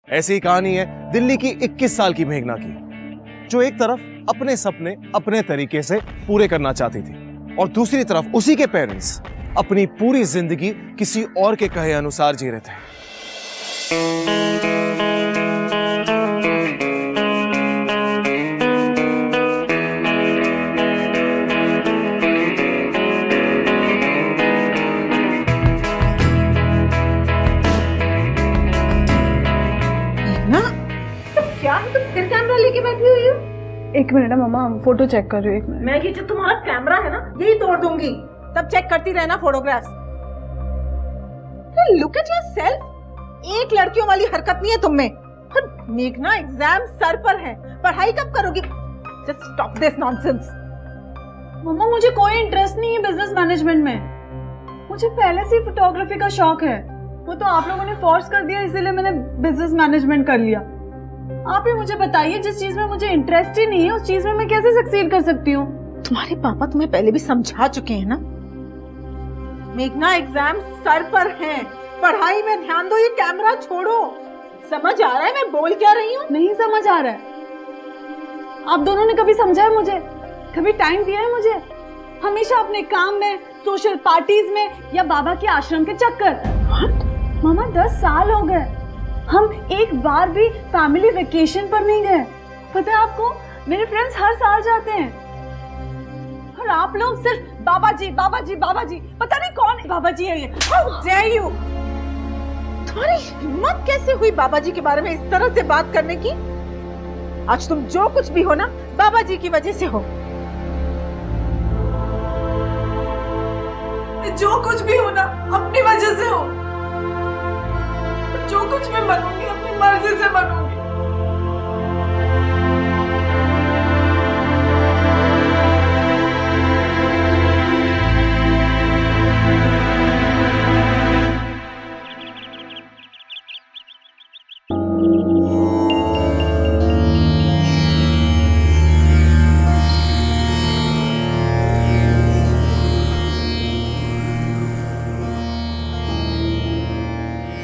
ऐसी ही कहानी है दिल्ली की 21 साल की मेघना की, जो एक तरफ अपने सपने अपने तरीके से पूरे करना चाहती थी और दूसरी तरफ उसी के पेरेंट्स अपनी पूरी जिंदगी किसी और के कहे अनुसार जी रहे थे। क्या है, तुम फिर कैमरा लेके बैठी हुई हो? एक मिनट मम्मा, हम फोटो चेक कर रही हूँ। एक मिनट। मैं ये जो तुम्हारा कैमरा है ना, यही तोड़ दूंगी। तब चेक करती रहना फोटोग्राफ्स। Look at yourself. एक लड़कियों वाली हरकत नहीं है तुम में। और मेघना, एग्जाम सर पर है, पढ़ाई कब करोगी? Just stop this nonsense. मम्मा, मुझे कोई इंटरेस्ट नहीं है बिजनेस मैनेजमेंट में। मुझे पहले से फोटोग्राफी का शौक है। वो तो आप लोगों ने फोर्स कर दिया, इसीलिए मैंने बिजनेस मैनेजमेंट कर लिया। आप ही मुझे बताइए, जिस चीज में मुझे इंटरेस्ट ही नहीं है उस चीज में मैं कैसे सक्सीड कर सकती हूँ? तुम्हारे पापा तुम्हें पहले भी समझा चुके हैं ना। मेघना, एग्जाम सर पर हैं, पढ़ाई में ध्यान दो, ये कैमरा छोड़ो। समझ आ रहा है मैं बोल क्या रही हूँ? नहीं समझ आ रहा है। आप दोनों ने कभी समझा है मुझे? कभी टाइम दिया है मुझे? हमेशा अपने काम में, सोशल पार्टीज में या बाबा के आश्रम के चक्कर। मामा 10 साल हो गए, हम एक बार भी फैमिली वेकेशन पर नहीं गए। पता है आपको, मेरे फ्रेंड्स हर साल जाते हैं और आप लोग सिर्फ बाबा जी बाबा जी बाबा जी। पता नहीं कौन बाबा जी है ये। How dare you? तुम्हारी हिम्मत कैसे हुई बाबा जी के बारे में इस तरह से बात करने की? आज तुम जो कुछ भी हो ना, बाबा जी की वजह से हो। जो कुछ भी हो ना, अपनी वजह से हो। जो कुछ मैं बनूंगी अपनी मर्जी से बनूंगी।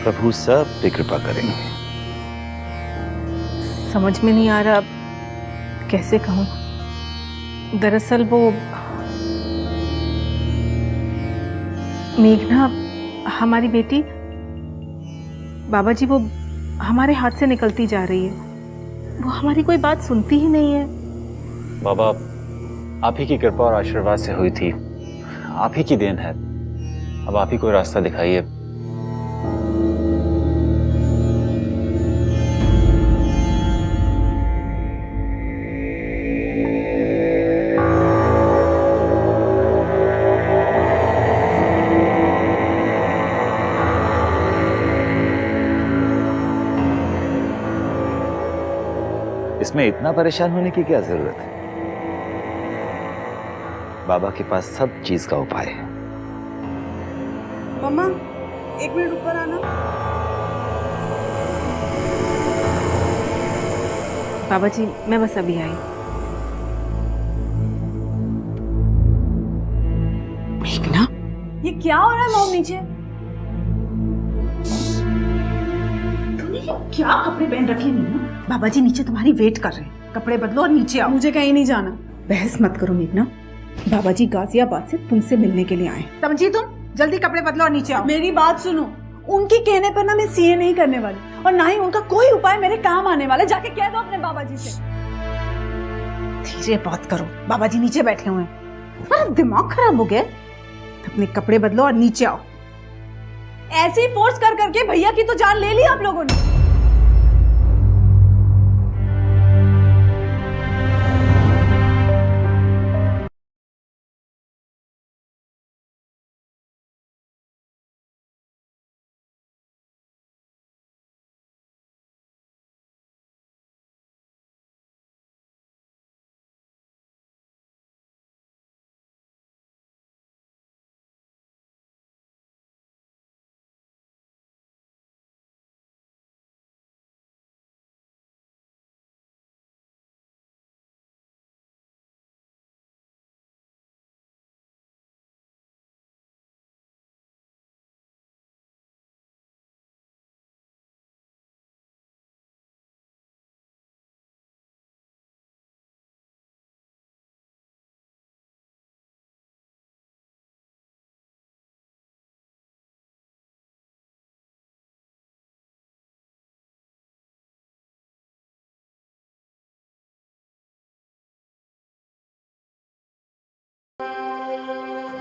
प्रभु सब पे कृपा करेंगे। समझ में नहीं आ रहा कैसे कहूँ। दरअसल वो मेघना, हमारी बेटी, बाबा जी वो हमारे हाथ से निकलती जा रही है। वो हमारी कोई बात सुनती ही नहीं है। बाबा, आप ही की कृपा और आशीर्वाद से हुई थी, आप ही की देन है। अब आप ही कोई रास्ता दिखाइए। इसमें इतना परेशान होने की क्या जरूरत है? बाबा के पास सब चीज का उपाय है। मम्मा, 1 मिनट ऊपर आना। बाबा जी, मैं बस अभी आई। मेघना, ये क्या हो रहा है मॉम नीचे? तूने ये क्या कपड़े पहन रखे हैं? बाबा जी नीचे तुम्हारी वेट कर रहे हैं। कपड़े बदलो और नीचे आओ। मुझे कहीं नहीं जाना। बहस मत करो मेघना, बाबा जी गाजियाबाद से तुमसे मिलने के लिए आए। समझी तुम? जल्दी कपड़े बदलो और नीचे आओ। मेरी बात सुनो, उनके कहने पर ना मैं सीए नहीं करने वाली और ना ही उनका कोई उपाय मेरे काम आने वाला। जाके कह दो अपने बाबा जी से। धीरे बात करो, बाबा जी नीचे बैठे हुए हैं। तुम्हारा दिमाग खराब हो गया? अपने कपड़े बदलो और नीचे आओ। ऐसे ही फोर्स कर करके भैया की तो जान ले ली आप लोगों ने।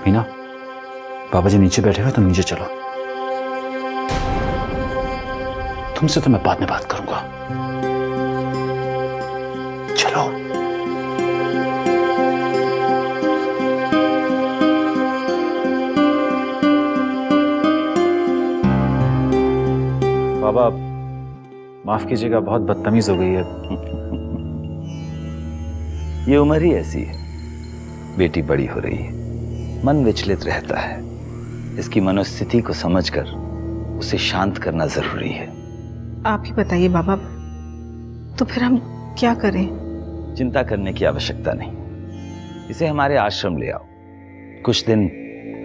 मीना, बाबा जी नीचे बैठे हुए, तुम नीचे चलो। तुमसे तो मैं बाद में बात करूंगा। चलो। बाबा माफ कीजिएगा, बहुत बदतमीज हो गई है। ये उम्र ही ऐसी है, बेटी बड़ी हो रही है, मन विचलित रहता है। इसकी मनोस्थिति को समझकर उसे शांत करना जरूरी है। आप ही बताइए बाबा, तो फिर हम क्या करें? चिंता करने की आवश्यकता नहीं, इसे हमारे आश्रम ले आओ। कुछ दिन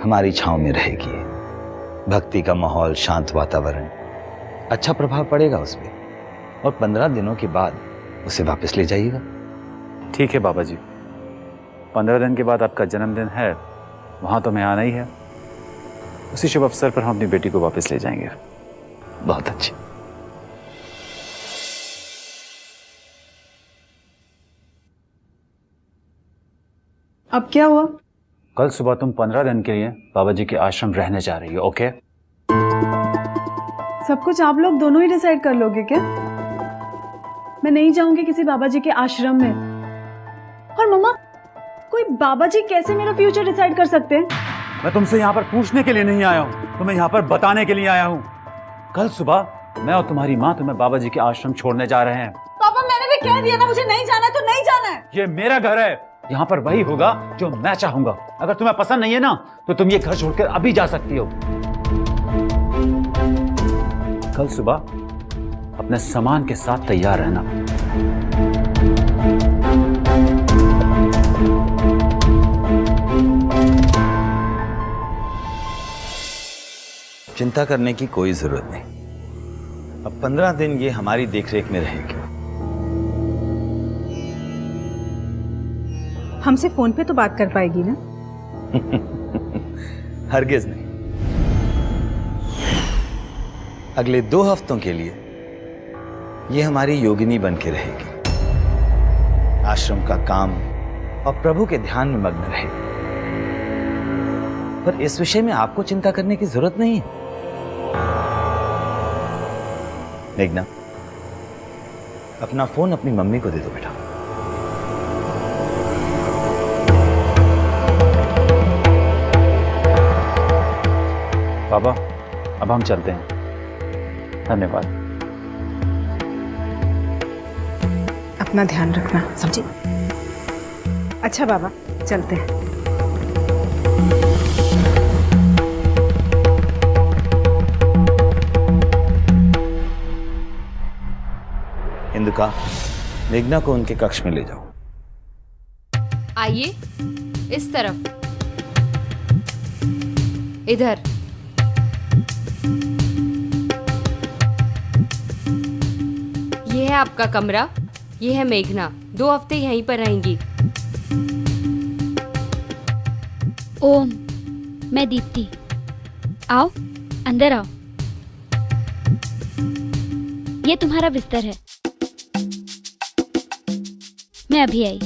हमारी छांव में रहेगी। भक्ति का माहौल, शांत वातावरण, अच्छा प्रभाव पड़ेगा उसमें, और 15 दिनों के बाद उसे वापस ले जाइएगा। ठीक है बाबा जी, 15 दिन के बाद आपका जन्मदिन है, वहां तो मैं आना ही है। उसी शुभ अवसर पर हम अपनी बेटी को वापस ले जाएंगे। बहुत अच्छी। अब क्या हुआ? कल सुबह तुम 15 दिन के लिए बाबा जी के आश्रम रहने जा रही हो, ओके? सब कुछ आप लोग दोनों ही डिसाइड कर लोगे क्या? मैं नहीं जाऊंगी किसी बाबा जी के आश्रम में। और मम्मा, कोई बाबा जी कैसे मेरा फ्यूचर डिसाइड कर सकते हैं? मैं तुमसे यहाँ पर पूछने के लिए नहीं आया हूँ, तुम्हें यहाँ पर बताने के लिए आया हूँ। कल सुबह मैं और तुम्हारी माँ तुम्हें बाबा जी के आश्रम छोड़ने जा रहे हैं। पापा, मैंने भी कह दिया ना, मुझे नहीं जाना है तो नहीं जाना है। ये मेरा घर है, यहाँ पर वही होगा जो मैं चाहूंगा। अगर तुम्हें पसंद नहीं है ना, तो तुम ये घर छोड़कर अभी जा सकती हो। कल सुबह अपने सामान के साथ तैयार रहना। चिंता करने की कोई जरूरत नहीं। अब 15 दिन ये हमारी देखरेख में रहेगी। हमसे फोन पे तो बात कर पाएगी ना? हरगिज नहीं। अगले 2 हफ्तों के लिए ये हमारी योगिनी बन के रहेगी। आश्रम का काम और प्रभु के ध्यान में मग्न रहेगी। पर इस विषय में आपको चिंता करने की जरूरत नहीं है। मेघना, अपना फोन अपनी मम्मी को दे दो बेटा। बाबा, अब हम चलते हैं। धन्यवाद। अपना ध्यान रखना, समझी? अच्छा बाबा, चलते हैं। इंदुका, मेघना को उनके कक्ष में ले जाओ। आइए, इस तरफ, इधर। ये है आपका कमरा, ये है मेघना। 2 हफ्ते यहीं पर रहेंगी। ओम, मैं दीप्ति। आओ, अंदर आओ। ये तुम्हारा बिस्तर है। मैं अभी आई।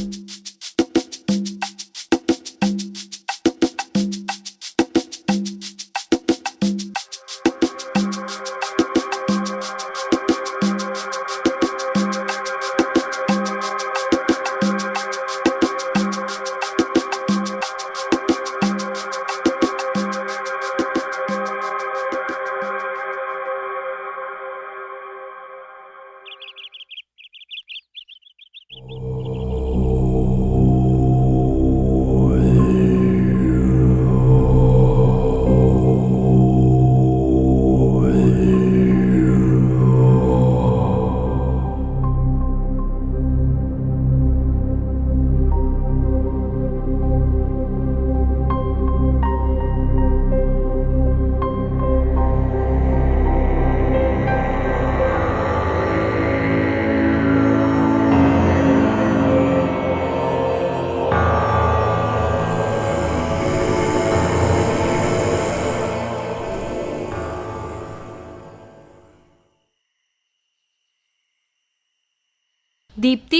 दीप्ति,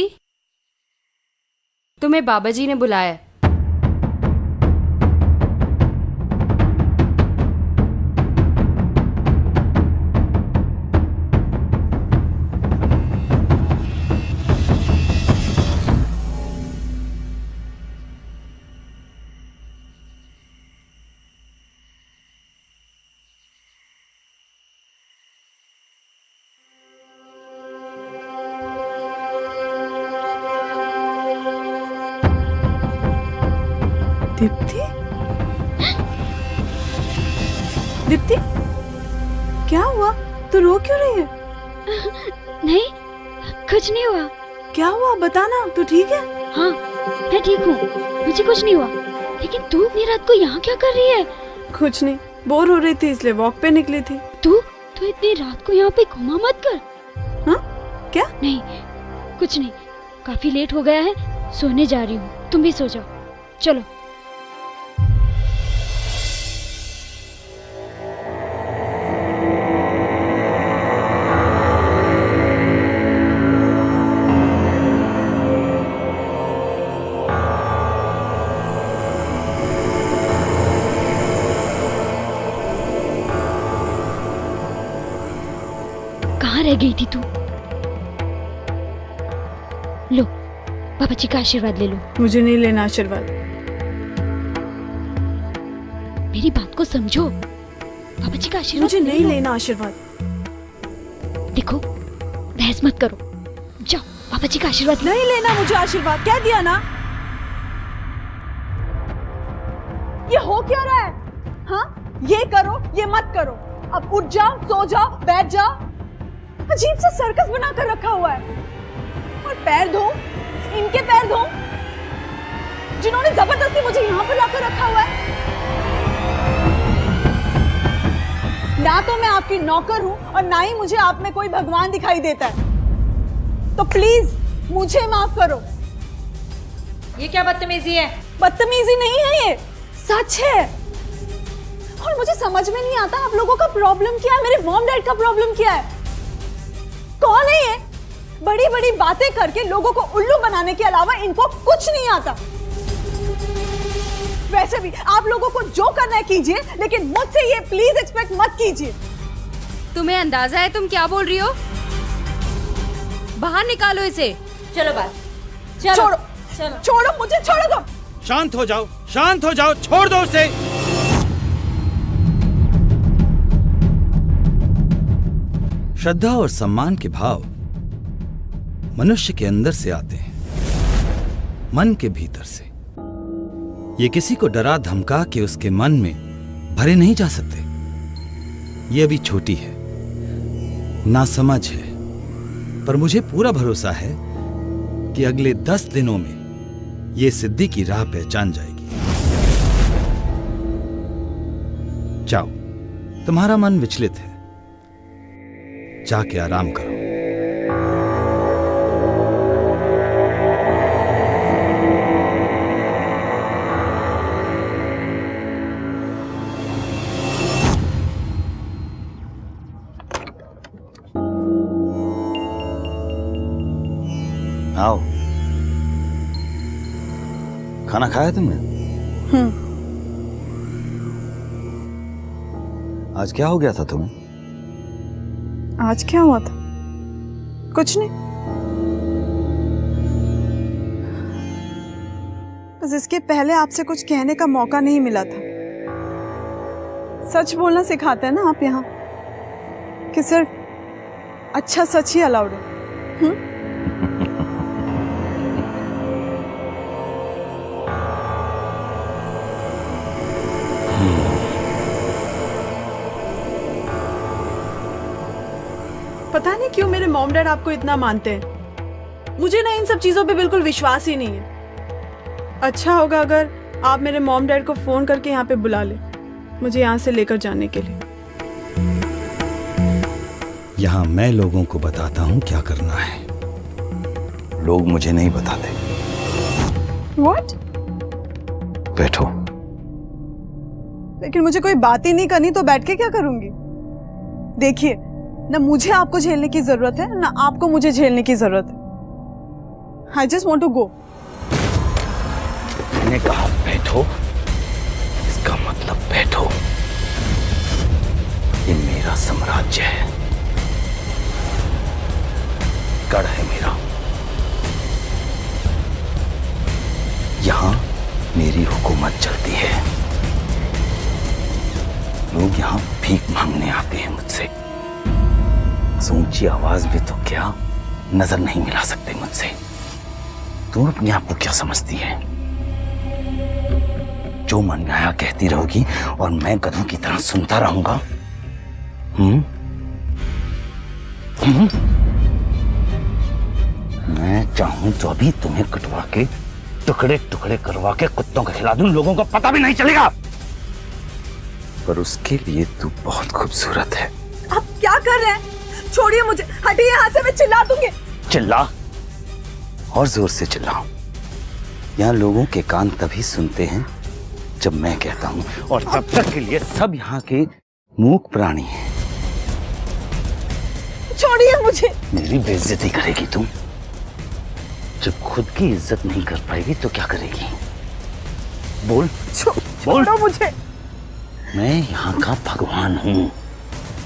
तुम्हें बाबा जी ने बुलाया है। दीप्ति? दीप्ति, क्या हुआ? तू रो क्यों रही है? नहीं, कुछ नहीं हुआ। क्या हुआ बताना, तू ठीक है? हाँ, मैं ठीक हूँ, मुझे कुछ नहीं हुआ। लेकिन तू इतनी रात को यहाँ क्या कर रही है? कुछ नहीं, बोर हो रही थी इसलिए वॉक पे निकली थी। तू इतनी रात को यहाँ पे घुमा मत कर। हाँ? क्या? नहीं, कुछ नहीं, काफी लेट हो गया है, सोने जा रही हूँ, तुम भी सो जाओ। चलो। कहाँ रह गई थी तू? लो, पापा जी का आशीर्वाद ले लो। मुझे नहीं लेना आशीर्वाद। मेरी बात को समझो, पापा जी का आशीर्वाद मुझे नहीं लेना आशीर्वाद। देखो, बहस मत करो, जाओ पापा जी का आशीर्वाद। नहीं लेना मुझे आशीर्वाद, कह दिया ना। ये हो क्या रहा है? हाँ, ये करो, ये मत करो। अब उठ जाओ, सो जाओ, बैठ जाओ। अजीब सा सर्कस बनाकर रखा हुआ है। और पैर धो, इनके पैर धो, जिन्होंने जबरदस्ती मुझे यहाँ पर लाकर रखा हुआ है। ना तो मैं आपकी नौकर हूँ और ना ही मुझे आप में कोई भगवान दिखाई देता है। तो प्लीज मुझे माफ करो। ये क्या बदतमीजी है? बदतमीजी नहीं है, ये सच है। और मुझे समझ में नहीं आता आप लोगों का प्रॉब्लम क्या है, मेरे मॉम डैड का प्रॉब्लम क्या है। कौन है ये? बड़ी बड़ी बातें करके लोगों को उल्लू बनाने के अलावा इनको कुछ नहीं आता। वैसे भी आप लोगों को जो करना है कीजिए, लेकिन मुझसे ये प्लीज एक्सपेक्ट मत कीजिए। तुम्हें अंदाजा है तुम क्या बोल रही हो? बाहर निकालो इसे। चलो बात, चलो छोड़ो, चलो। छोड़ो मुझे, छोड़ो दो। शांत हो जाओ, शांत हो जाओ, छोड़ दो उसे। श्रद्धा और सम्मान के भाव मनुष्य के अंदर से आते हैं, मन के भीतर से। ये किसी को डरा धमका के उसके मन में भरे नहीं जा सकते। ये अभी छोटी है, नासमझ है, पर मुझे पूरा भरोसा है कि अगले 10 दिनों में ये सिद्धि की राह पहचान जाएगी। जाओ, तुम्हारा मन विचलित है, जाके आराम करो। आओ, खाना खाया तुमने? आज क्या हो गया था तुम्हें? आज क्या हुआ था? कुछ नहीं, बस इसके पहले आपसे कुछ कहने का मौका नहीं मिला था। सच बोलना सिखाते हैं ना आप यहाँ, कि सिर्फ अच्छा सच ही अलाउड है। पता नहीं क्यों मेरे मॉम डैड आपको इतना मानते हैं। मुझे ना इन सब चीजों पे बिल्कुल विश्वास ही नहीं है। अच्छा होगा अगर आप मेरे मॉम डैड को फोन करके यहाँ पे बुला ले, मुझे यहाँ से लेकर जाने के लिए। यहाँ मैं लोगों को बताता हूँ क्या करना है, लोग मुझे नहीं बताते। What? बैठो। लेकिन मुझे कोई बात ही नहीं करनी तो बैठ के क्या करूंगी? देखिए, ना मुझे आपको झेलने की जरूरत है, ना आपको मुझे झेलने की जरूरत है। I just want to go. मैंने कहा बैठो, इसका मतलब बैठो। ये मेरा साम्राज्य है, गढ़ है मेरा। यहाँ मेरी हुकूमत चलती है। लोग यहाँ भीख मांगने आते हैं मुझसे। ऊंची आवाज भी तो क्या नजर नहीं मिला सकते मुझसे। तुम अपने आप को क्या समझती है? जो मन में आया कहती रहोगी और मैं गधों की तरह सुनता रहूंगा? मैं चाहूं तो अभी तुम्हें कटवा के टुकड़े टुकड़े करवा के कुत्तों को खिला दूं, लोगों को पता भी नहीं चलेगा। पर उसके लिए तू बहुत खूबसूरत है। आप क्या कर रहे हैं? छोड़िए मुझे, हटिए यहाँ से, मैं चिल्ला दूंगी। चिल्ला और जोर से चिल्लाओ। यहाँ लोगों के कान तभी सुनते हैं जब मैं कहता हूँ, और तब तक के लिए सब यहाँ के मूक प्राणी हैं। छोड़िए मुझे। मेरी बेइज्जती करेगी तुम? जब खुद की इज्जत नहीं कर पाएगी तो क्या करेगी? बोल। छोड़ो मुझे। मैं यहाँ का भगवान हूँ,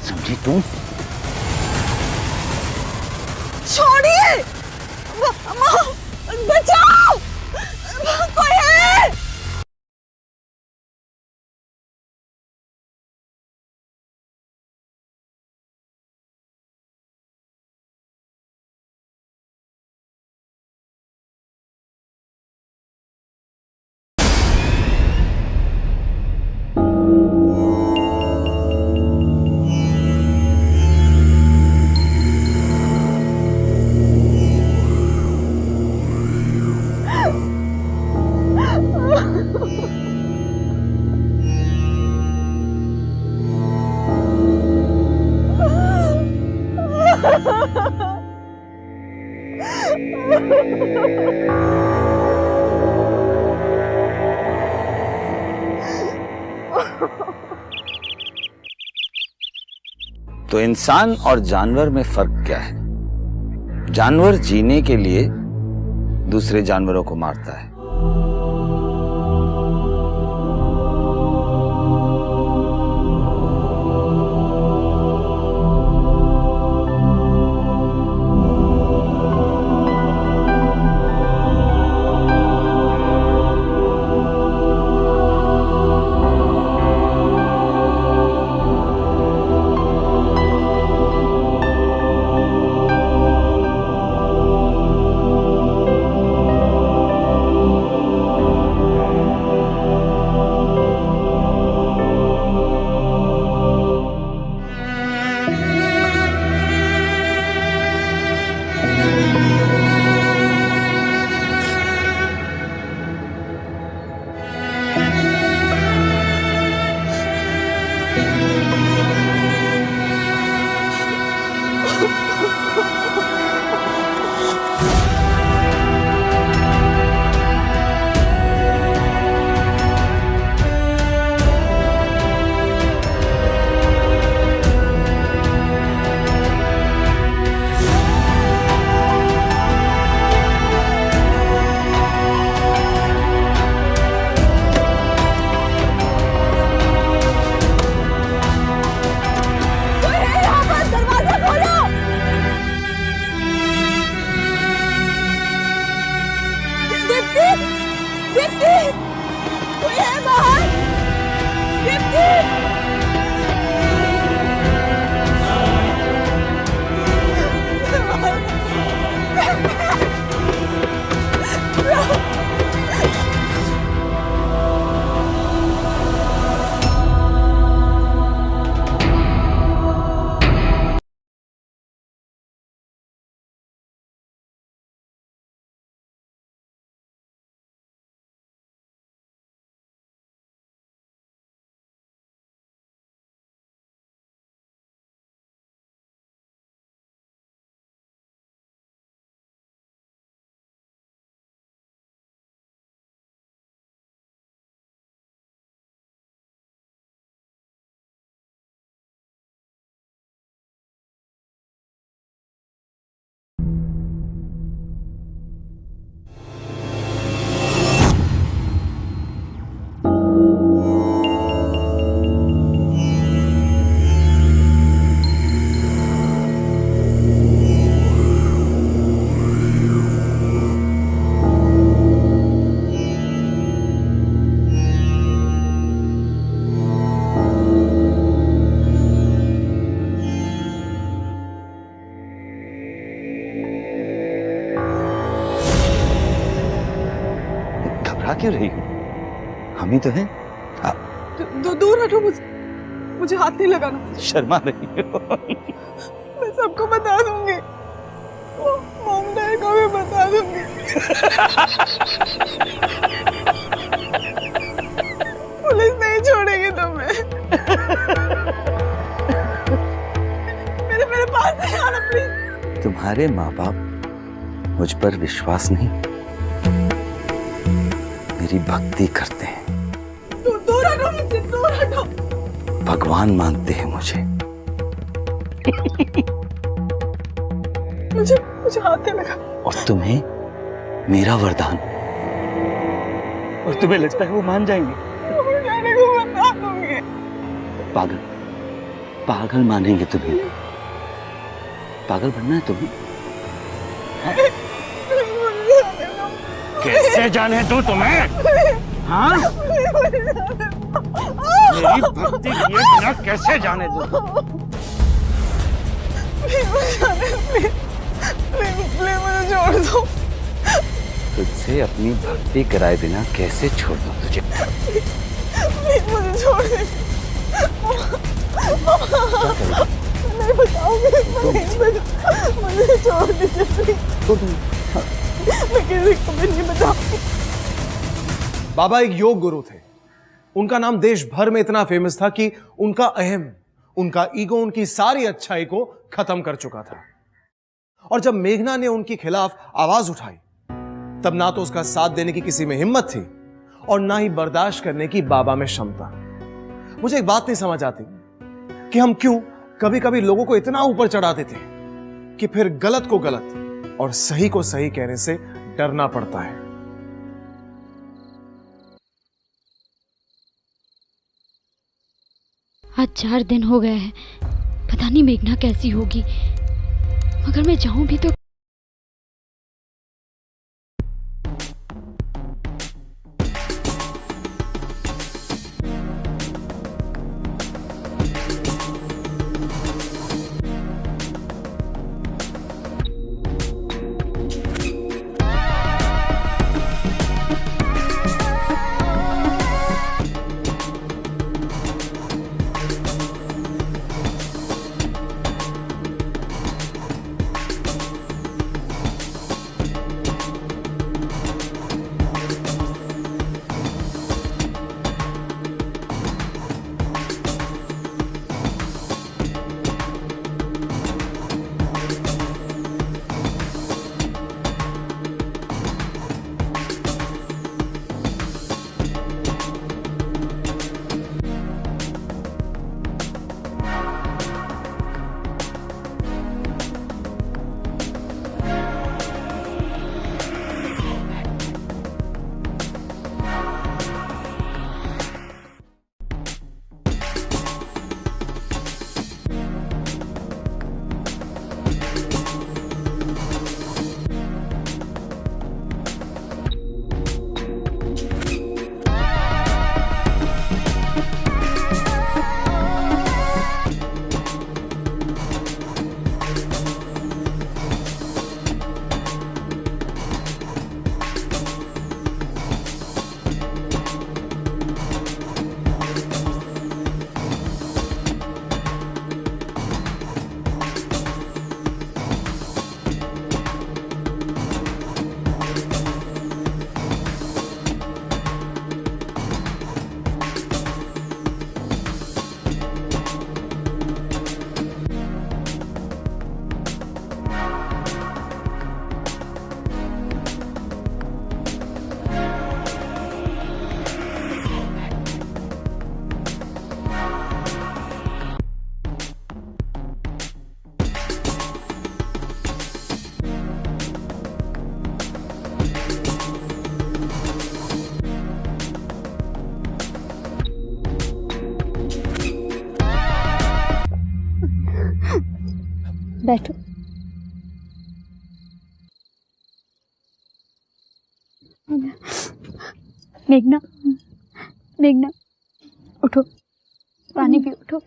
समझी तुम? छोड़िए। बचाओ, कोई है? तो इंसान और जानवर में फर्क क्या है? जानवर जीने के लिए दूसरे जानवरों को मारता है, क्यों रही हूं? हम ही तो हैं। दूर हटो मुझे, मुझे हाथ नहीं लगाना। शर्मा रही हो। मैं सबको बता दूंगी, मॉम डैड को भी बता दूंगी। पुलिस नहीं छोड़ेगी तुम्हें। मेरे पास नहीं आना प्लीज। तुम्हारे माँ बाप मुझ पर विश्वास नहीं, मेरी भक्ति करते हैं। दूर हटो मुझसे, दूर हटो। भगवान मानते हैं मुझे। मुझे हाथ लगा। और तुम्हें मेरा वरदान। और तुम्हें लगता है वो मान जाएंगे? जाने को बता दूंगी। पागल, पागल मानेंगे तुम्हें? पागल बनना है तुम्हें? कैसे जाने दूं तुम्हें? हाँ? मेरी भक्ति किए बिना कैसे जाने दूं? प्लीज मुझे छोड़ दो। तुझसे अपनी भक्ति कराए बिना कैसे छोड़ दूं तुझे? प्लीज मुझे छोड़ दे। नहीं बताऊंगी, मुझे छोड़ दीजिए प्लीज। मैं किसी को भी नहीं बताऊंगी। बाबा एक योग गुरु थे। उनका नाम देश भर में इतना फेमस था कि उनका अहम, उनका ईगो, उनकी सारी अच्छाई को खत्म कर चुका था। और जब मेघना ने उनके खिलाफ आवाज उठाई, तब ना तो उसका साथ देने की किसी में हिम्मत थी और ना ही बर्दाश्त करने की बाबा में क्षमता। मुझे एक बात नहीं समझ आती कि हम क्यों कभी कभी लोगों को इतना ऊपर चढ़ा देते हैं कि फिर गलत को गलत और सही को सही कहने से डरना पड़ता है। आज 4 दिन हो गए हैं, पता नहीं मेघना कैसी होगी। मगर मैं जाऊं भी तो बैठो। मेघना, मेघना उठो, पानी पी, उठो।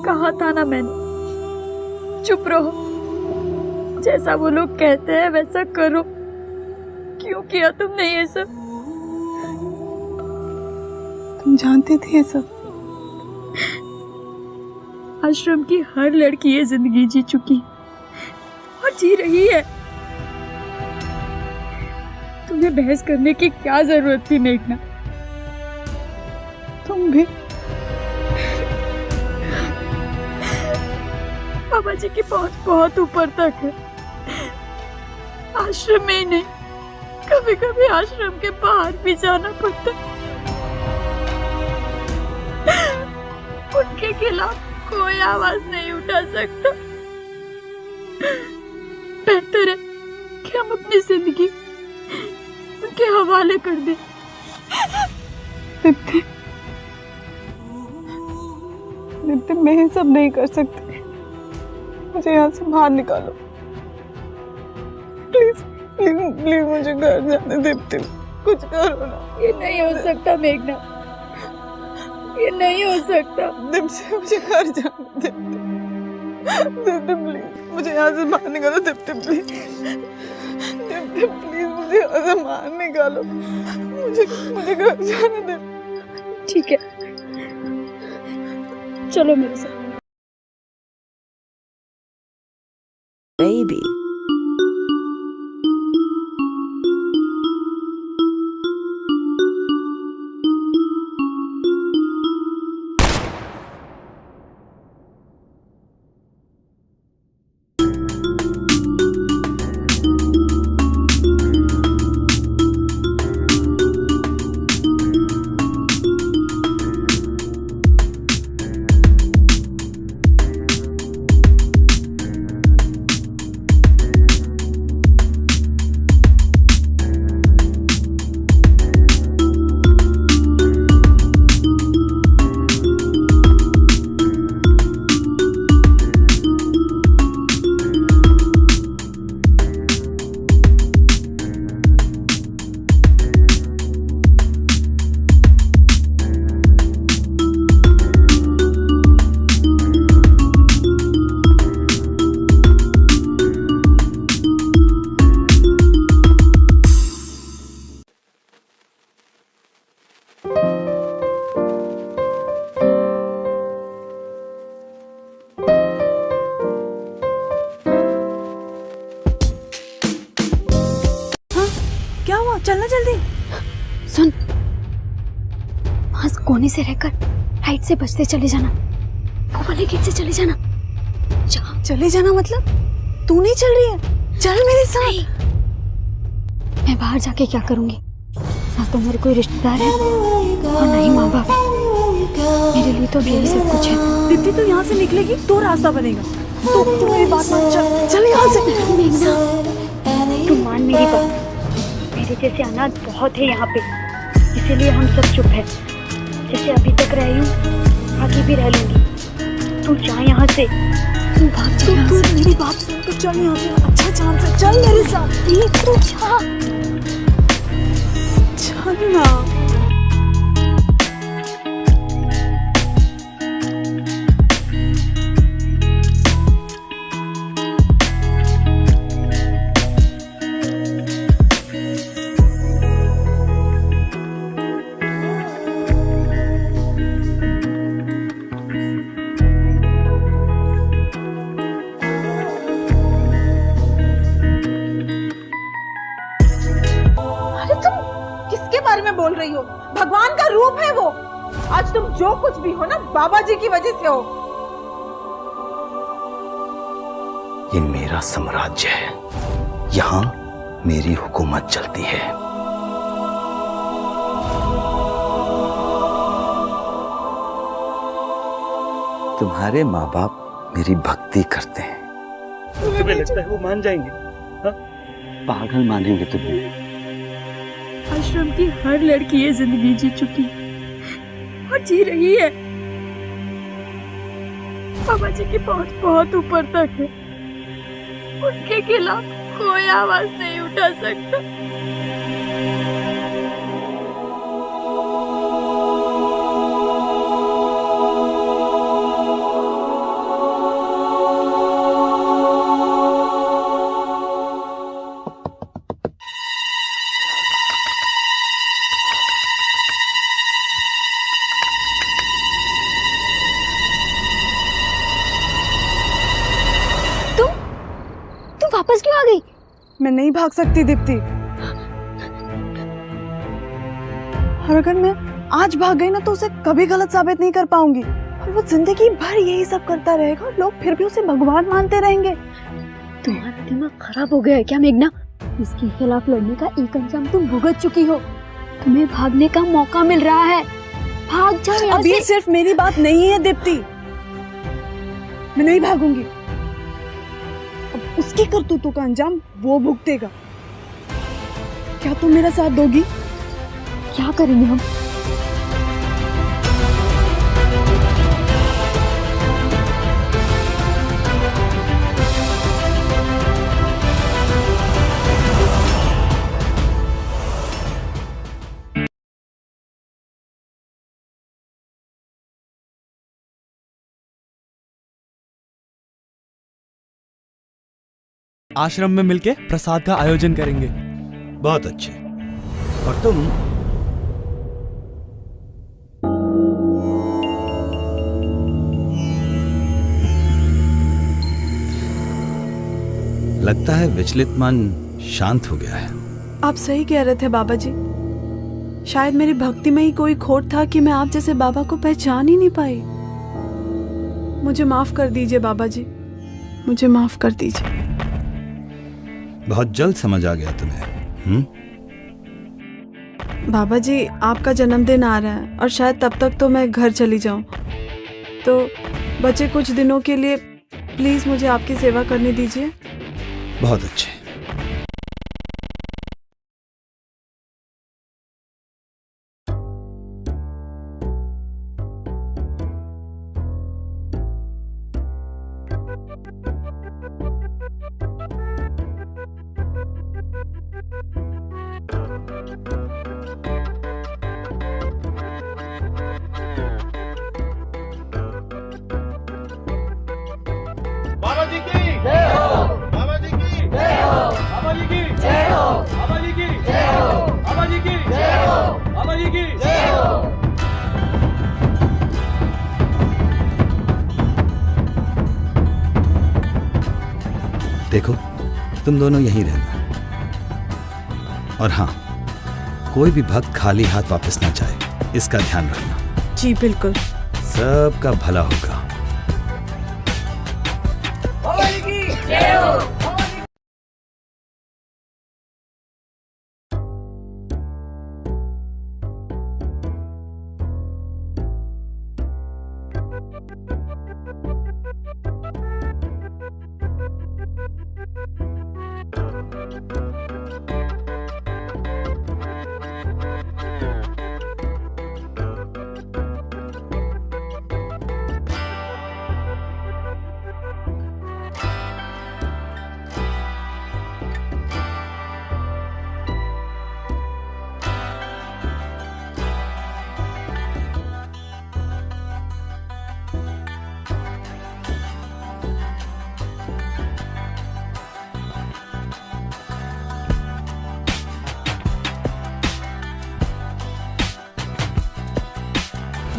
कहा था ना मैंने, चुप रहो, जैसा वो लोग कहते हैं वैसा करो। क्यों किया तुमने ये सब? तुम जानते थे ये सब? आश्रम की हर लड़की ये जिंदगी जी चुकी और जी रही है। तुम्हें बहस करने की क्या जरूरत थी मेघना? तुम भी बाबा जी की पहुंच बहुत ऊपर तक है। आश्रम में ही नहीं, कभी कभी आश्रम के बाहर भी जाना पड़ता। उनके खिलाफ कोई आवाज नहीं उठा सकता। बेहतर है कि हम अपनी जिंदगी उनके हवाले कर दें। दीप्ति, दीप्ति, मैं ये सब नहीं कर सकती। मुझे यहाँ से बाहर निकालो प्लीज, प्लीज, प्लीज मुझे घर जाने दीप्ति, कुछ करो ना। ये नहीं हो सकता मेघना, ये नहीं हो सकता। दीप्ति, मुझे घर जाने दीप्ति, दीप्ति प्लीज मुझे यहाँ से बाहर निकालो। दीप्ति प्लीज, दीप्ति प्लीज मुझे यहाँ से बाहर निकालो। मुझे घर जाने दे। ठीक है, चलो मेरे साथ। Baby. चलना जल्दी। सुन, वहां कोने से रहकर राइट से बचते चले जाना, वो वाले गेट से चले जाना। जहाँ चले जाना मतलब? तू नहीं चल रही है? चल मेरे साथ। मैं बाहर जाके क्या करूंगी? ना तो मेरे कोई रिश्तेदार है और ना ही माँ बाप। मेरे लिए तो यही सब कुछ है। दीप्ति, तू यहाँ से निकलेगी तो रास्ता बनेगा। तू मेरी बात मान, चल यहाँ से। मेघना, तू मान मेरी बात। मेरे जैसे अनाथ बहुत है यहाँ पे, इसीलिए हम सब चुप है। जैसे अभी तक रही हूँ आगे भी रह लूंगी। तू जा यहाँ से, तू भाग जा यहाँ से। मेरी बात सुन, तो चल यहाँ से। अच्छा चांस है, चल मेरे साथ। तू जा, चल ना। बोल रही हो? भगवान का रूप है वो। आज तुम जो कुछ भी हो ना, बाबा जी की वजह से हो। ये मेरा साम्राज्य है, यहाँ मेरी हुकूमत चलती है। तुम्हारे माँ बाप मेरी भक्ति करते हैं। तुम्हें लगता है वो मान जाएंगे? हा? पागल मानेंगे तुम्हें? आश्रम की हर लड़की ये जिंदगी जी चुकी और जी रही है। बाबा जी की पहुंच बहुत ऊपर तक है। उनके खिलाफ कोई आवाज नहीं उठा सकता। मैं नहीं भाग सकती दीप्ति। और अगर मैं आज भाग गई ना तो उसे कभी गलत साबित नहीं कर पाऊंगी, और वो जिंदगी भर यही सब करता रहेगा और लोग फिर भी उसे भगवान मानते रहेंगे। तुम्हारा दिमाग खराब हो गया है क्या मेघना? इसके खिलाफ लड़ने का एक अंजाम तुम भुगत चुकी हो। तुम्हें भागने का मौका मिल रहा है, भाग जाओ यहाँ अब ये से। सिर्फ मेरी बात नहीं है दीप्ति, मैं नहीं भागूंगी। अब उसकी करतूतों का अंजाम वो भुगतेगा। क्या तुम मेरा साथ दोगी? क्या करेंगे हम? आश्रम में मिलके प्रसाद का आयोजन करेंगे। बहुत अच्छे। और तुम लगता है विचलित मन शांत हो गया है। आप सही कह रहे थे बाबा जी। शायद मेरी भक्ति में ही कोई खोट था कि मैं आप जैसे बाबा को पहचान ही नहीं पाई। मुझे माफ कर दीजिए बाबा जी, मुझे माफ कर दीजिए। बहुत जल्द समझ आ गया तुम्हें। बाबा जी, आपका जन्मदिन आ रहा है और शायद तब तक तो मैं घर चली जाऊं, तो बचे कुछ दिनों के लिए प्लीज मुझे आपकी सेवा करने दीजिए। बहुत अच्छे। बाबा जी की जय हो, बाबा जी की जय हो, बाबा जी की जय हो, बाबा जी की जय हो, बाबा जी की जय हो, बाबा जी की जय हो। देखो, तुम दोनों यहीं रहना। और हाँ, कोई भी भक्त खाली हाथ वापस ना जाए, इसका ध्यान रखना। जी बिल्कुल। सबका भला होगा। बाबा जी की जय हो।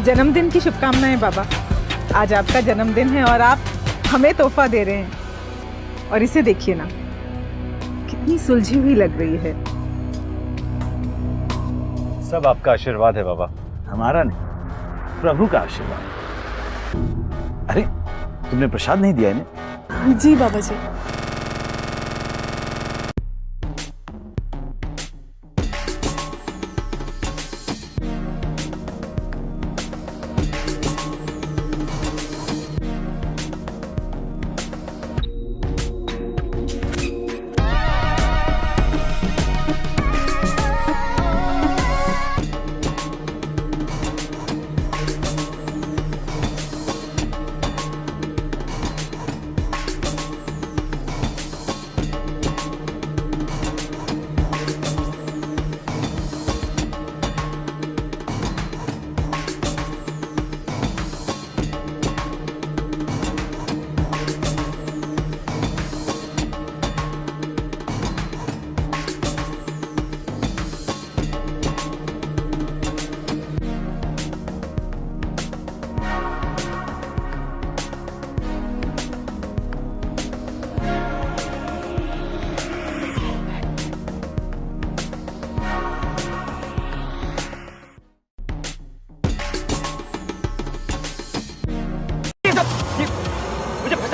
जन्मदिन की शुभकामनाएं बाबा। आज आपका जन्मदिन है और आप हमें तोहफा दे रहे हैं, और इसे देखिए ना, कितनी सुलझी हुई लग रही है। सब आपका आशीर्वाद है बाबा, हमारा नहीं, प्रभु का आशीर्वाद। अरे, तुमने प्रसाद नहीं दिया इन्हें? जी बाबा जी।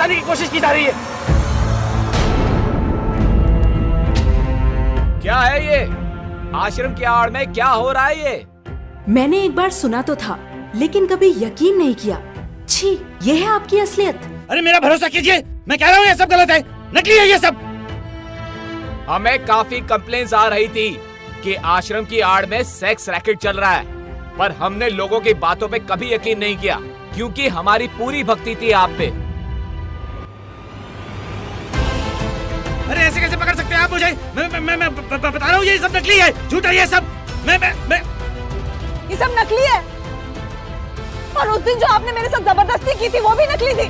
उकसाने की कोशिश की जा रही है। क्या है ये? आश्रम की आड़ में क्या हो रहा है ये? मैंने एक बार सुना तो था, लेकिन कभी यकीन नहीं किया। छी, ये है आपकी असलियत। अरे मेरा भरोसा कीजिए, मैं कह रहा हूँ ये सब गलत है, नकली है ये सब। हमें काफी कंप्लेंट्स आ रही थी कि आश्रम की आड़ में सेक्स रैकेट चल रहा है, पर हमने लोगों की बातों पे कभी यकीन नहीं किया, क्योंकि हमारी पूरी भक्ति थी आप पे। अरे ऐसे कैसे पकड़ सकते हैं आप मुझे? मैं बता रहा हूँ ये सब नकली है, झूठा ये सब। मैं ये सब नकली है। और उस दिन जो आपने मेरे साथ जबरदस्ती की थी वो भी नकली थी।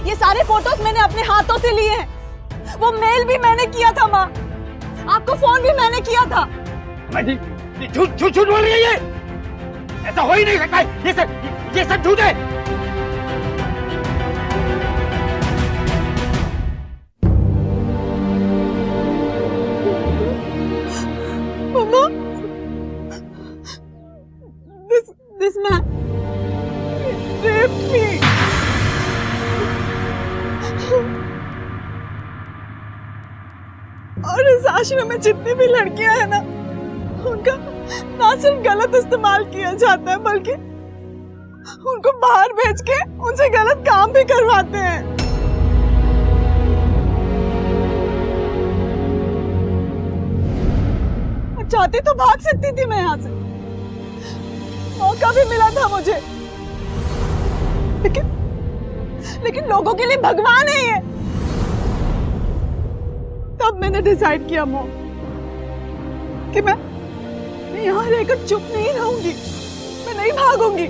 ये सारे फोटोज मैंने अपने हाथों से लिए हैं। वो मेल भी मैंने किया था माँ, आपको फोन भी मैंने किया था। झूठ बोल रही है ये, ऐसा हो ही नहीं सकता है। ये सब झूठ है। मम्मा, this man raped me. और इस आश्रम में जितनी भी लड़कियां हैं ना, उनका ना सिर्फ गलत इस्तेमाल किया जाता है, बल्कि उनको बाहर भेज के उनसे गलत काम भी करवाते हैं। चाहती तो भाग सकती थी मैं यहाँ से, मौका भी मिला था मुझे, लेकिन लोगों के लिए भगवान है ये। तब मैंने डिसाइड किया मॉम कि मैं यहाँ रहकर चुप नहीं रहूंगी, मैं नहीं भागूंगी,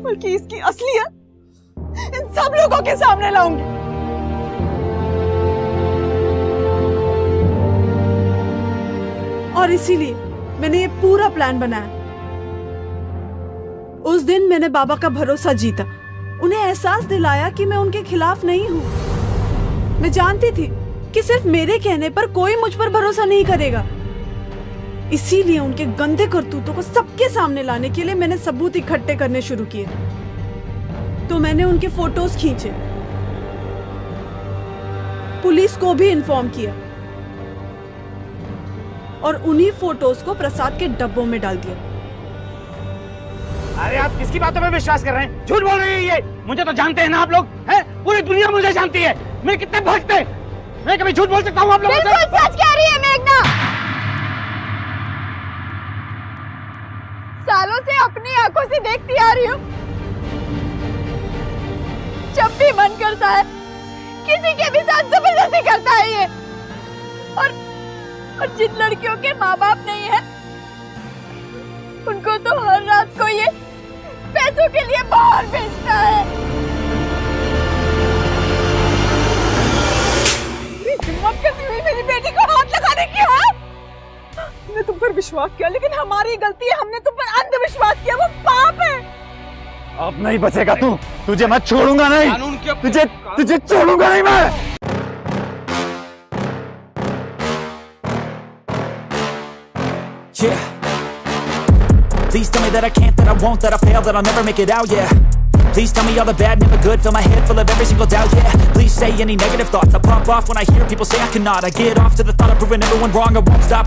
बल्कि इसकी असलियत इन सब लोगों के सामने लाऊंगी। और इसीलिए मैंने ये पूरा प्लान बनाया। उस दिन मैंने बाबा का भरोसा जीता, उन्हें एहसास दिलाया कि मैं उनके खिलाफ नहीं हूं। मैं जानती थी कि सिर्फ मेरे कहने पर कोई मुझ पर भरोसा नहीं करेगा। इसीलिए उनके गंदे करतूतों को सबके सामने लाने के लिए मैंने सबूत इकट्ठे करने शुरू किए। तो मैंने उनके फोटोज खींचे, पुलिस को भी इन्फॉर्म किया और उन्हीं फोटोज को प्रसाद के डब्बों में डाल दिया। अरे आप किसकी बातों पे विश्वास कर रहे हैं? झूठ बोल रही है ये। मुझे तो जानते हैं ना आप लोग, हैं? पूरी दुनिया मुझे जानती है, मैं कितने भक्त हैं। मैं कभी झूठ बोल सकता हूँ आप लोगों से? बिल्कुल सच कह रही है मेघना। सालों से अपनी आंखों से देखती आ रही हूँ, जब भी मन करता है किसी के भी साथ जबरदस्ती करता है ये। और जिन लड़कियों के माँ बाप नहीं है, उनको तो हर रात को ये पैसों के लिए बाहर भेजता है। हिम्मत कैसी हुई मेरी बेटी को हाथ लगाने की? हमने तुम पर विश्वास किया, लेकिन हमारी गलती है, हमने तुम पर अंधविश्वास किया, वो पाप है। अब नहीं बचेगा तू, तुझे मैं छोड़ूंगा नहीं, तुझे छोड़ूंगा नहीं मैं। Yeah. Please tell me that I can't, that I won't, that I fail, that I'll never make it out, yeah. Please tell me all the bad, never good, fill my head full of every single doubt, yeah. Please say any negative thoughts, I pop off when I hear people say I cannot. I get off to the thought of proving everyone wrong, I won't stop.